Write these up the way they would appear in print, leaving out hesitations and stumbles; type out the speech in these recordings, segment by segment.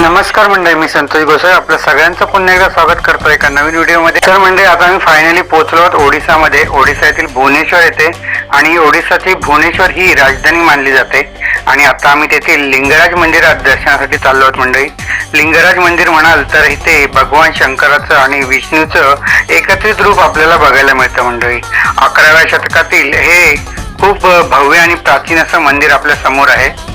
नमस्कार मंडळी, मी संतोष गोसावी आपल्या सगळ्यांचं पुन्हा एकदा स्वागत करतो एका नवीन व्हिडिओमध्ये। तर मंडळी, आता मी फायनली पोहोचलो आहोत ओडिसामध्ये, ओडिसा येथील भुवनेश्वर येथे। आणि ओडिसाची भुवनेश्वर ही राजधानी मानली जाते। आणि आता आम्ही तेथील लिंगराज मंदिरात दर्शनासाठी चाललो आहोत मंडळी। लिंगराज मंदिर म्हणाल तर इथे भगवान शंकराचं आणि विष्णूचं एकत्रित रूप आपल्याला बघायला मिळतं मंडळी। 11व्या शतकातील हे खूप भव्य आणि प्राचीन असं मंदिर आपल्या समोर आहे।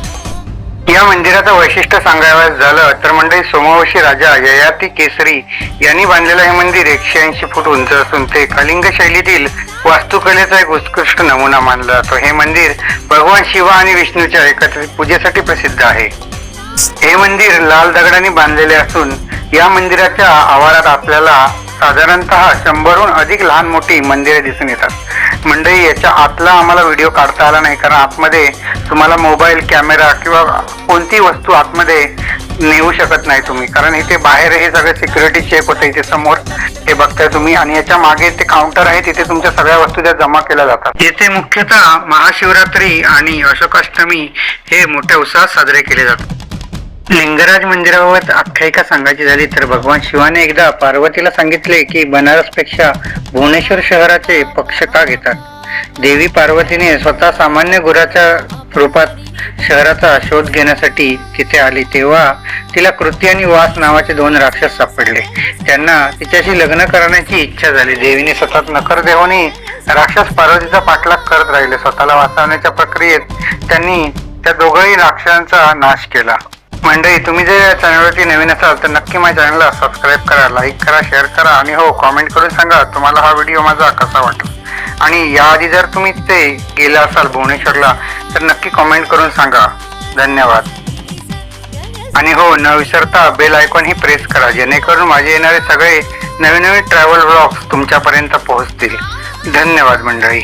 या मंदिराचं वैशिष्ट्य सांगायचं झालं तर मंडळी, सोमवंशी राजा ययाति केसरी यांनी बांधलेलं हे मंदिर 180 फूट उंच असून ते कलिंग शैलीतील वास्तुकलेचा एक उत्कृष्ट नमुना मानला जातो। हे मंदिर भगवान शिवा आणि विष्णूच्या एकत्रित पूजेसाठी प्रसिद्ध आहे। हे मंदिर लाल दगडांनी बांधलेले असून या मंदिराच्या आवारात आपल्याला साधारणतः 100हून अधिक लहान मोठी मंदिरे दिसून येतात। मंडळी, याच्या आतला आम्हाला व्हिडिओ काढता आला नाही कारण आतमध्ये तुम्हाला मोबाईल, कॅमेरा किंवा कोणती वस्तू आतमध्ये नेऊ शकत नाही तुम्ही, कारण इथे बाहेर हे सगळे सिक्युरिटी चेक होते। इथे समोर हे बघताय तुम्ही, आणि याच्या मागे ते काउंटर आहे, तिथे तुमच्या सगळ्या वस्तू त्या जमा केल्या जातात। येथे मुख्यतः महाशिवरात्री आणि अशोकाष्टमी हे मोठ्या उत्साहात साजरे केले जातात। लिंगराज मंदिराबाबत आख्यायिका सांगायची झाली तर भगवान शिवाने एकदा पार्वतीला सांगितले की बनारसपेक्षा भुवनेश्वर शहराचे पक्ष का घेतात। देवी पार्वतीने स्वतः सामान्य गुराच्या रूपात शहराचा शोध घेण्यासाठी तिथे आली तेव्हा तिला कृती आणि वास नावाचे 2 राक्षस सापडले। त्यांना तिच्याशी लग्न करण्याची इच्छा झाली। देवीने सतत नकार देऊनही राक्षस पार्वतीचा पाठलाग करत राहिले। स्वतःला वाचवण्याच्या प्रक्रियेत त्यांनी त्या दोघंही राक्षसांचा नाश केला। मंडळी, तुम्ही जर या चॅनलवरती नवीन असाल तर नक्की माझ्या चॅनलला सबस्क्राईब करा, लाईक करा, शेअर करा आणि हो, कॉमेंट करून सांगा तुम्हाला हा व्हिडिओ माझा कसा वाटला। आणि याआधी जर तुम्ही ते गेला असाल भुवनेश्वरला तर नक्की कॉमेंट करून सांगा। धन्यवाद। आणि हो, न विसरता बेल आयकॉन ही प्रेस करा जेणेकरून माझे येणारे सगळे नवीन ट्रॅव्हल व्लॉग्स तुमच्यापर्यंत पोहोचतील। धन्यवाद मंडळी।